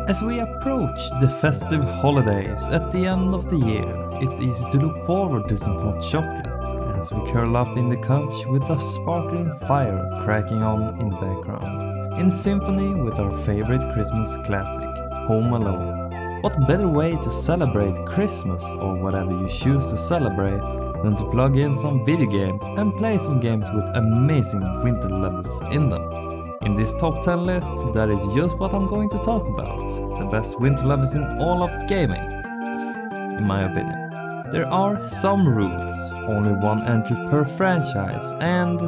As we approach the festive holidays at the end of the year, it's easy to look forward to some hot chocolate as we curl up in the couch with a sparkling fire cracking on in the background, in symphony with our favorite Christmas classic, Home Alone. What better way to celebrate Christmas or whatever you choose to celebrate than to plug in some video games and play some games with amazing winter levels in them. In this top 10 list, that is just what I'm going to talk about, the best winter levels in all of gaming, in my opinion. There are some rules, only one entry per franchise, and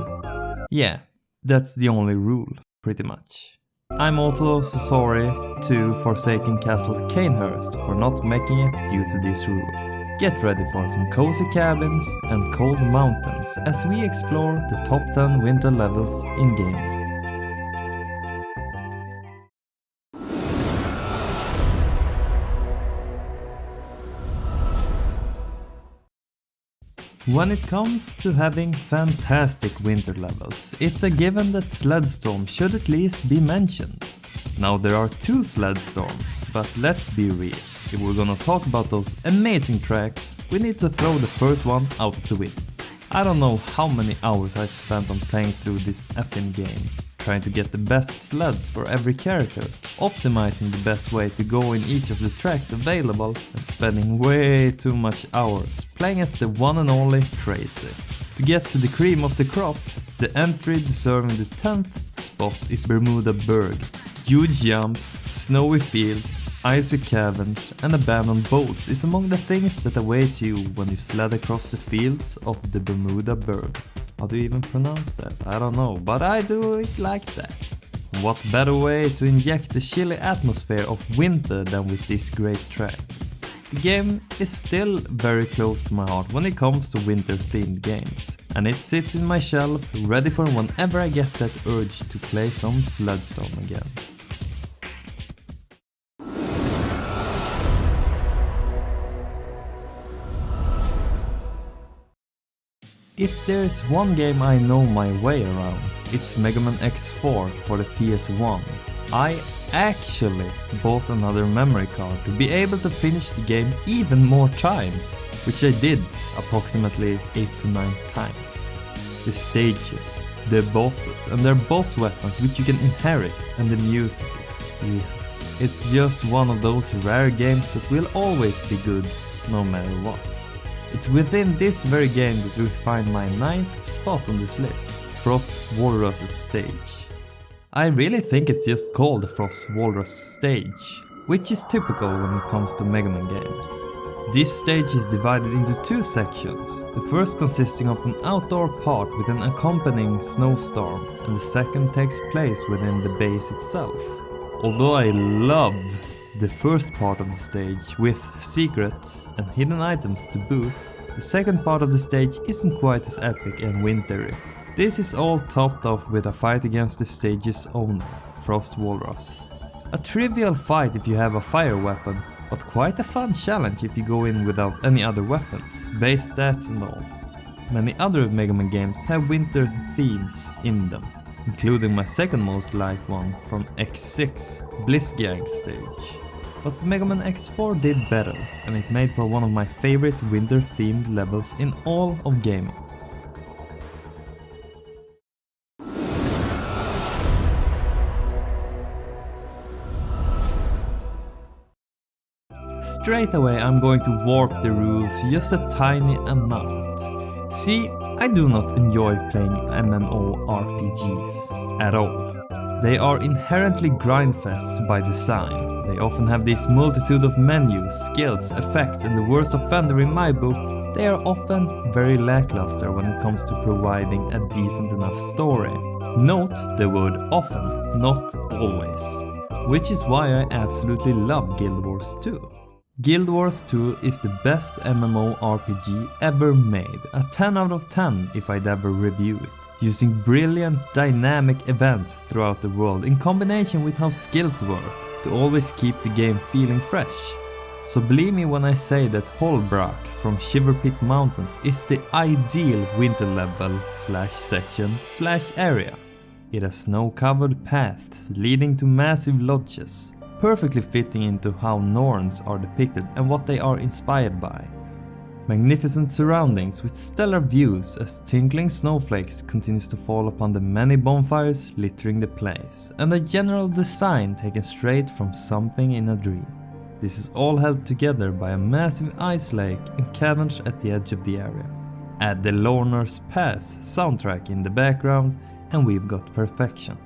yeah, that's the only rule, pretty much. I'm also so sorry to Forsaken Castle Canehurst for not making it due to this rule. Get ready for some cozy cabins and cold mountains as we explore the top 10 winter levels in gaming. When it comes to having fantastic winter levels, it's a given that Sled Storm should at least be mentioned. Now there are 2 Sled Storms, but let's be real. If we're gonna talk about those amazing tracks, we need to throw the first one out of the window. I don't know how many hours I've spent on playing through this effing game, trying to get the best sleds for every character, optimizing the best way to go in each of the tracks available, and spending way too much hours playing as the one and only Tracy. To get to the cream of the crop, the entry deserving the 10th spot is Bermuda Berg. Huge jumps, snowy fields, icy caverns and abandoned boats is among the things that await you when you sled across the fields of the Bermuda Berg. How do you even pronounce that? I don't know, but I do it like that. What better way to inject the chilly atmosphere of winter than with this great track? The game is still very close to my heart when it comes to winter themed games, and it sits in my shelf ready for whenever I get that urge to play some Sledstorm again. If there's one game I know my way around, it's Megaman X4 for the PS1. I actually bought another memory card to be able to finish the game even more times, which I did approximately 8 to 9 times. The stages, the bosses and their boss weapons which you can inherit, and the music. Jesus. It's just one of those rare games that will always be good no matter what. It's within this very game that we find my 9th spot on this list, Frost Walrus stage. I really think it's just called the Frost Walrus stage, which is typical when it comes to Megaman games. This stage is divided into 2 sections, the first consisting of an outdoor part with an accompanying snowstorm, and the second takes place within the base itself. Although I love the first part of the stage with secrets and hidden items to boot, the second part of the stage isn't quite as epic and wintry. This is all topped off with a fight against the stage's owner, Frost Walrus. A trivial fight if you have a fire weapon, but quite a fun challenge if you go in without any other weapons, base stats and all. Many other Megaman games have winter themes in them, including my second most liked one from X6, Blitzgang stage. But Megaman X4 did better, and it made for one of my favorite winter themed levels in all of gaming. Straight away I'm going to warp the rules just a tiny amount. See, I do not enjoy playing MMORPGs at all. They are inherently grindfests by design. They often have this multitude of menus, skills, effects, and the worst offender in my book, they are often very lackluster when it comes to providing a decent enough story. Note the word often, not always. Which is why I absolutely love Guild Wars 2. Guild Wars 2 is the best MMORPG ever made, a 10 out of 10 if I'd ever review it, using brilliant dynamic events throughout the world in combination with how skills work to always keep the game feeling fresh. So believe me when I say that Hoelbrak from Shiverpeak Mountains is the ideal winter level /section/area. It has snow-covered paths leading to massive lodges, perfectly fitting into how Norns are depicted and what they are inspired by. Magnificent surroundings with stellar views as tinkling snowflakes continues to fall upon the many bonfires littering the place, and a general design taken straight from something in a dream. This is all held together by a massive ice lake and caverns at the edge of the area. Add the Lorner's Pass soundtrack in the background and we've got perfection.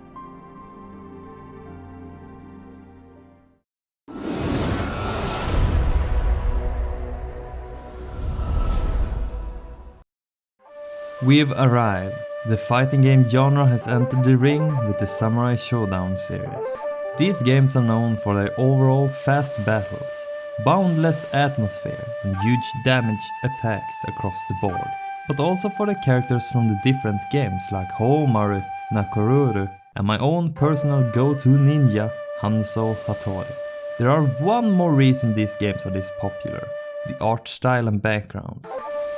We've arrived. The fighting game genre has entered the ring with the Samurai Shodown series. These games are known for their overall fast battles, boundless atmosphere and huge damage attacks across the board, but also for the characters from the different games like Homaru, Nakoruru and my own personal go-to ninja, Hanzo Hattori. There are one more reason these games are this popular: the art style and backgrounds.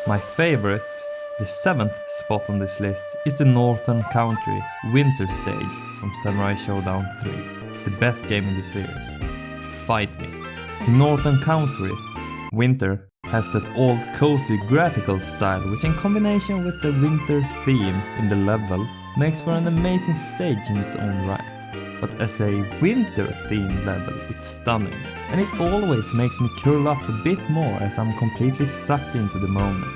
My favorite, the 7th spot on this list, is the Northern Country Winter Stage from Samurai Shodown 3, the best game in the series. Fight me. The Northern Country Winter has that old cozy graphical style, which in combination with the winter theme in the level makes for an amazing stage in its own right. But as a winter themed level, it's stunning, and it always makes me curl up a bit more as I'm completely sucked into the moment.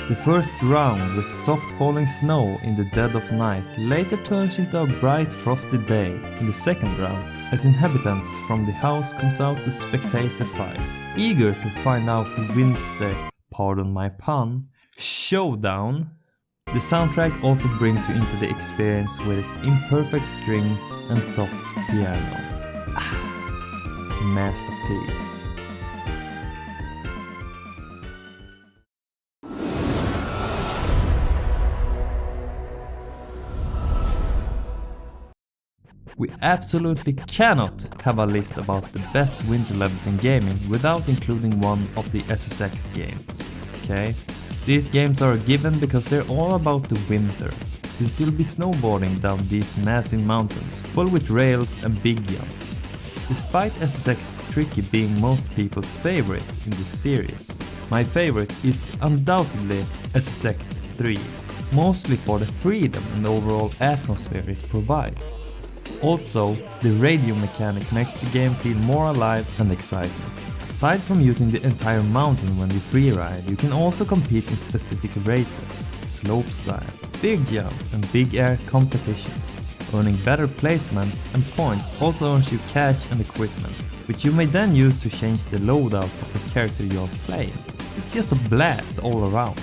The first round with soft falling snow in the dead of night later turns into a bright frosty day in the second round as inhabitants from the house comes out to spectate the fight, eager to find out who wins the, pardon my pun, showdown. The soundtrack also brings you into the experience with its imperfect strings and soft piano. Masterpiece. We absolutely cannot have a list about the best winter levels in gaming without including one of the SSX games, okay? These games are a given because they're all about the winter, since you'll be snowboarding down these massive mountains full with rails and big jumps. Despite SSX Tricky being most people's favorite in this series, my favorite is undoubtedly SSX 3, mostly for the freedom and overall atmosphere it provides. Also, the radio mechanic makes the game feel more alive and exciting. Aside from using the entire mountain when you freeride, you can also compete in specific races, slopestyle, big jump and big air competitions. Earning better placements and points also earns you cash and equipment, which you may then use to change the loadout of the character you are playing. It's just a blast all around.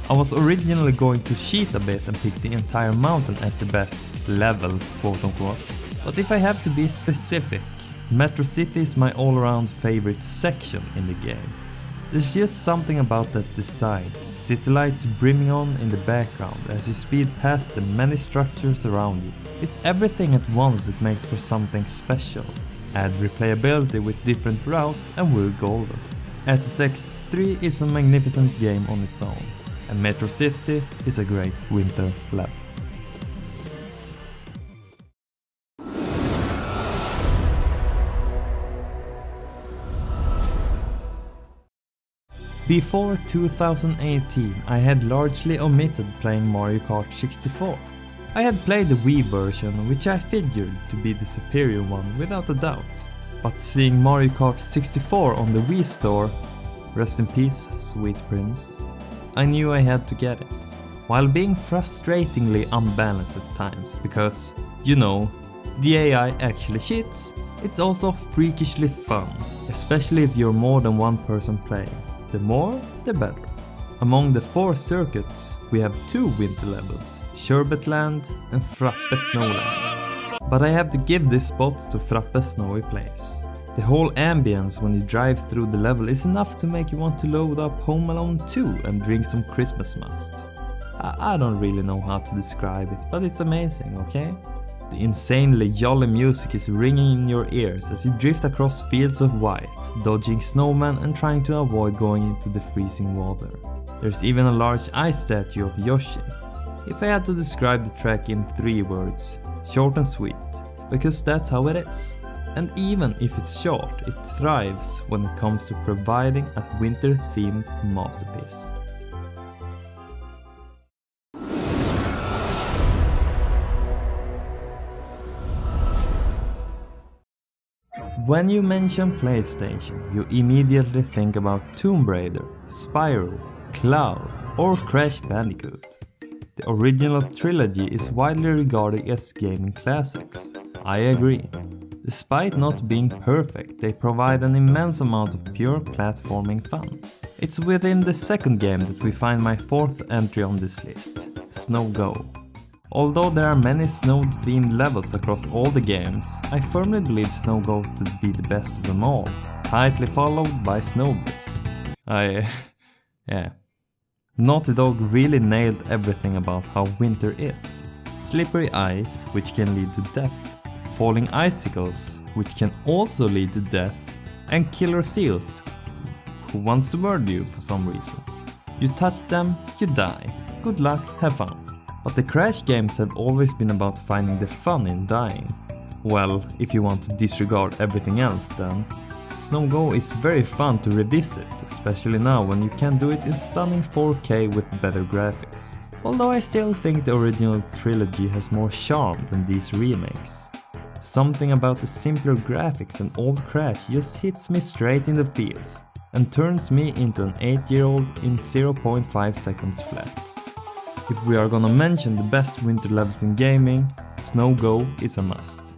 I was originally going to cheat a bit and pick the entire mountain as the best level, quote unquote, but if I have to be specific, Metro City is my all-around favorite section in the game. There's just something about that design, city lights brimming on in the background as you speed past the many structures around you. It's everything at once that makes for something special. Add replayability with different routes and we're golden. SSX 3 is a magnificent game on its own, and Metro City is a great winter level. Before 2018, I had largely omitted playing Mario Kart 64. I had played the Wii version, which I figured to be the superior one without a doubt. But seeing Mario Kart 64 on the Wii store, rest in peace, sweet prince, I knew I had to get it. While being frustratingly unbalanced at times because, you know, the AI actually cheats, it's also freakishly fun, especially if you're more than one person playing. The more, the better. Among the 4 circuits, we have 2 winter levels, Sherbetland and Frappe Snowland. But I have to give this spot to Frappe Snowy Place. The whole ambience when you drive through the level is enough to make you want to load up Home Alone 2 and drink some Christmas must. I don't really know how to describe it, but it's amazing, okay? The insanely jolly music is ringing in your ears as you drift across fields of white, dodging snowmen and trying to avoid going into the freezing water. There's even a large ice statue of Yoshi. If I had to describe the track in 3 words, short and sweet, because that's how it is. and even if it's short, it thrives when it comes to providing a winter-themed masterpiece. When you mention PlayStation, you immediately think about Tomb Raider, Spyro, Cloud, or Crash Bandicoot. The original trilogy is widely regarded as gaming classics. I agree. Despite not being perfect, they provide an immense amount of pure platforming fun. It's within the second game that we find my fourth entry on this list, Snow Go. Although there are many snow-themed levels across all the games, I firmly believe Snow Go to be the best of them all, tightly followed by Snowbelle. Yeah. Naughty Dog really nailed everything about how winter is. Slippery ice, which can lead to death, falling icicles, which can also lead to death, and killer seals, who wants to murder you for some reason. You touch them, you die. Good luck, have fun. But the Crash games have always been about finding the fun in dying. Well, if you want to disregard everything else then. Snow Go is very fun to revisit, especially now when you can do it in stunning 4K with better graphics. Although I still think the original trilogy has more charm than these remakes. Something about the simpler graphics and old Crash just hits me straight in the feels and turns me into an 8-year-old in 0.5 seconds flat. If we are gonna mention the best winter levels in gaming, Snow Go is a must.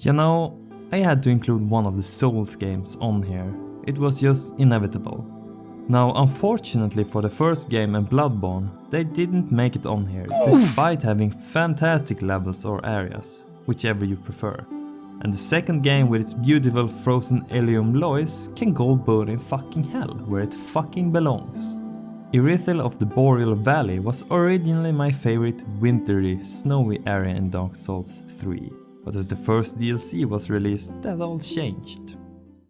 You know, I had to include one of the Souls games on here. It was just inevitable. Now, unfortunately for the first game and Bloodborne, they didn't make it on here, despite having fantastic levels or areas, whichever you prefer. And the second game with its beautiful frozen Ilium Lois can go burn in fucking hell, where it fucking belongs. Irithyll of the Boreal Valley was originally my favorite wintry, snowy area in Dark Souls 3, but as the first DLC was released, that all changed.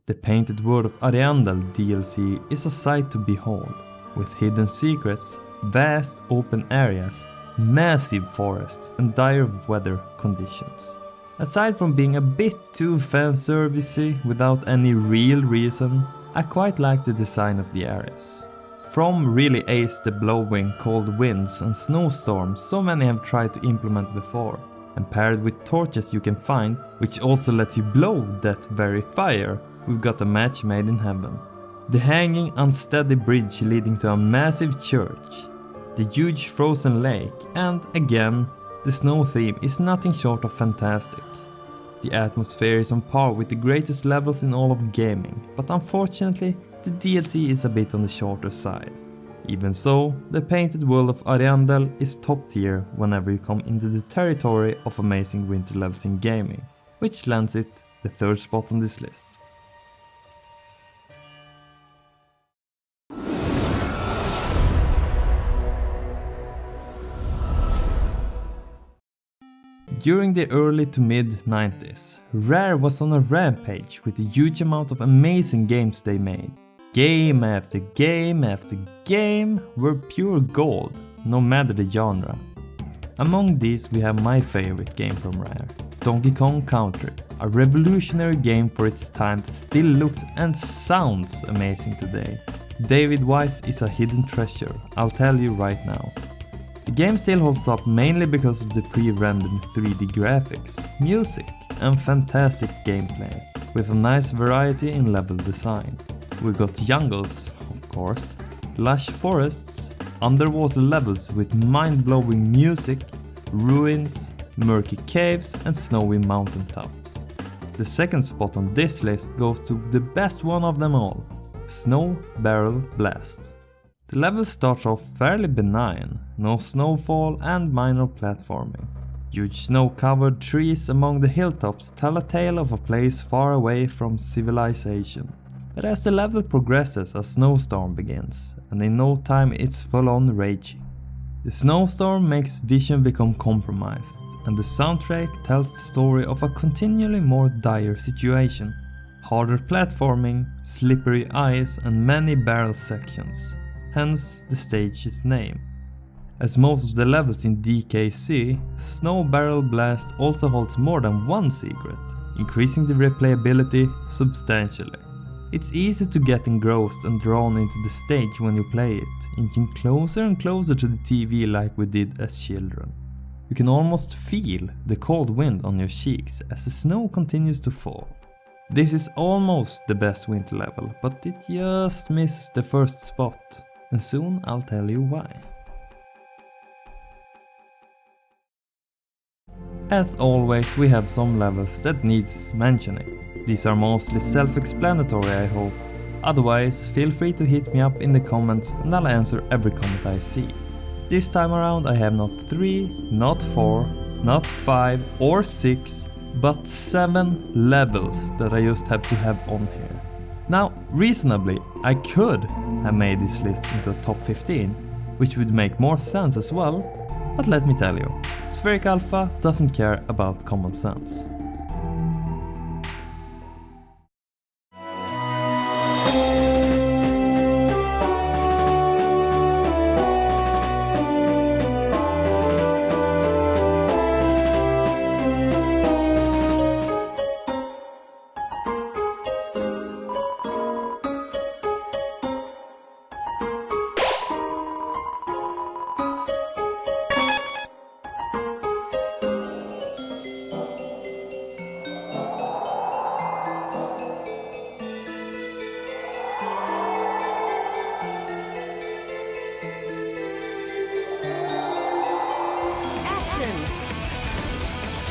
The Painted World of Ariandel DLC is a sight to behold, with hidden secrets, vast open areas, massive forests and dire weather conditions. Aside from being a bit too fanservicey without any real reason, I quite like the design of the areas. From really ace the blowing cold winds and snowstorms so many have tried to implement before, and paired with torches you can find, which also lets you blow that very fire, we've got a match made in heaven. The hanging unsteady bridge leading to a massive church, the huge frozen lake, and again, the snow theme is nothing short of fantastic. The atmosphere is on par with the greatest levels in all of gaming, but unfortunately, the DLC is a bit on the shorter side. Even so, the Painted World of Ariandel is top tier whenever you come into the territory of amazing winter levels in gaming, which lands it the third spot on this list. During the early to mid 90s, Rare was on a rampage with a huge amount of amazing games they made. Game after game after game were pure gold, no matter the genre. Among these we have my favorite game from Rare, Donkey Kong Country, a revolutionary game for its time that still looks and sounds amazing today. David Wise is a hidden treasure, I'll tell you right now. The game still holds up mainly because of the pre-rendered 3D graphics, music and fantastic gameplay, with a nice variety in level design. We've got jungles, of course, lush forests, underwater levels with mind-blowing music, ruins, murky caves and snowy mountaintops. The second spot on this list goes to the best one of them all, Snow Barrel Blast. The level starts off fairly benign, no snowfall and minor platforming. Huge snow-covered trees among the hilltops tell a tale of a place far away from civilization. But as the level progresses, a snowstorm begins, and in no time it's full-on raging. The snowstorm makes vision become compromised, and the soundtrack tells the story of a continually more dire situation. harder platforming, slippery ice and many barrel sections, hence the stage's name. As most of the levels in DKC, Snow Barrel Blast also holds more than one secret, increasing the replayability substantially. It's easy to get engrossed and drawn into the stage when you play it, inching closer and closer to the TV like we did as children. You can almost feel the cold wind on your cheeks as the snow continues to fall. This is almost the best winter level, but it just misses the first spot, and soon I'll tell you why. As always, we have some levels that needs mentioning. These are mostly self-explanatory, I hope. Otherwise, feel free to hit me up in the comments and I'll answer every comment I see. This time around I have not 3, not 4, not 5 or 6, but 7 levels that I just have to have on here. Now, reasonably, I could have made this list into a top 15, which would make more sense as well, but let me tell you, SphericAlpha doesn't care about common sense.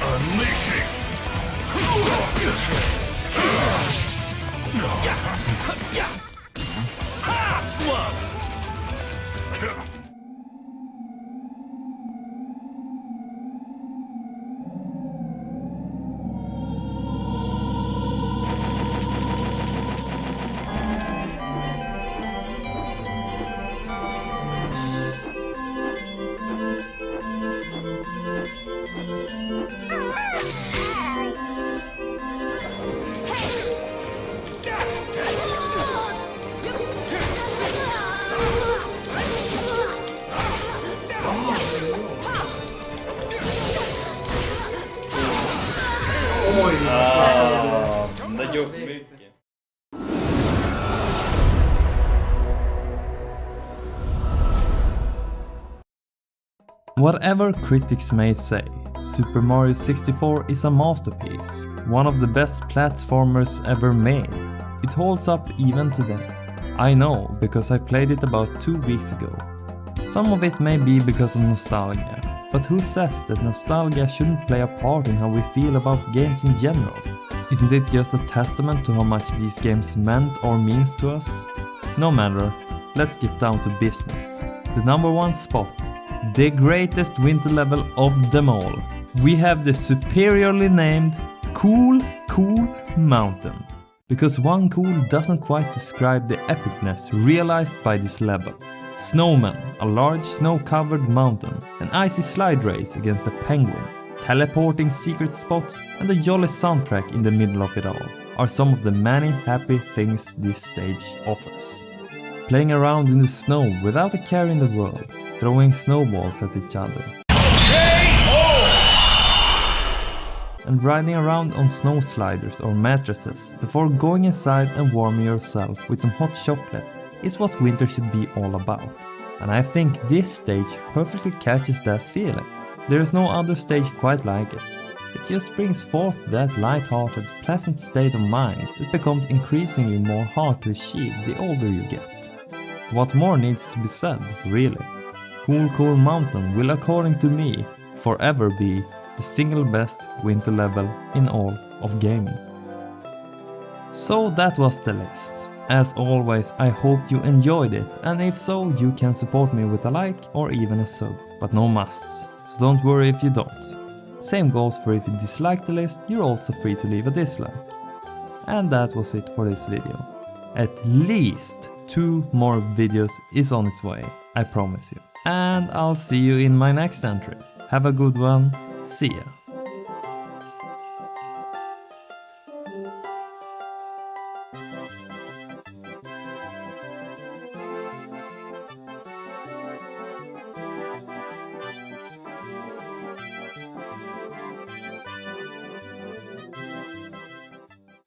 Unleashing! Slow! Det gör för mycket. Whatever critics may say, Super Mario 64 is a masterpiece, one of the best platformers ever made. It holds up even today. I know, because I played it about 2 weeks ago. Some of it may be because of nostalgia, but who says that nostalgia shouldn't play a part in how we feel about games in general? Isn't it just a testament to how much these games meant or means to us? No matter, let's get down to business. The number 1 spot, the greatest winter level of them all. We have the superiorly named Cool Mountain. Because one cool doesn't quite describe the epicness realized by this level. Snowman, a large snow-covered mountain, an icy slide race against a penguin, teleporting secret spots and the jolly soundtrack in the middle of it all are some of the many happy things this stage offers. Playing around in the snow without a care in the world, throwing snowballs at each other. And riding around on snow sliders or mattresses before going inside and warming yourself with some hot chocolate is what winter should be all about. And I think this stage perfectly catches that feeling. There is no other stage quite like it. It just brings forth that light-hearted, pleasant state of mind that becomes increasingly more hard to achieve the older you get. What more needs to be said, really? Cool Mountain will, according to me, forever be the single best winter level in all of gaming. So that was the list. As always, I hope you enjoyed it, and if so, you can support me with a like or even a sub, but no musts, so don't worry if you don't. Same goes for if you dislike the list, you're also free to leave a dislike. And that was it for this video. At least 2 more videos is on its way, I promise you. And I'll see you in my next entry. Have a good one, see ya.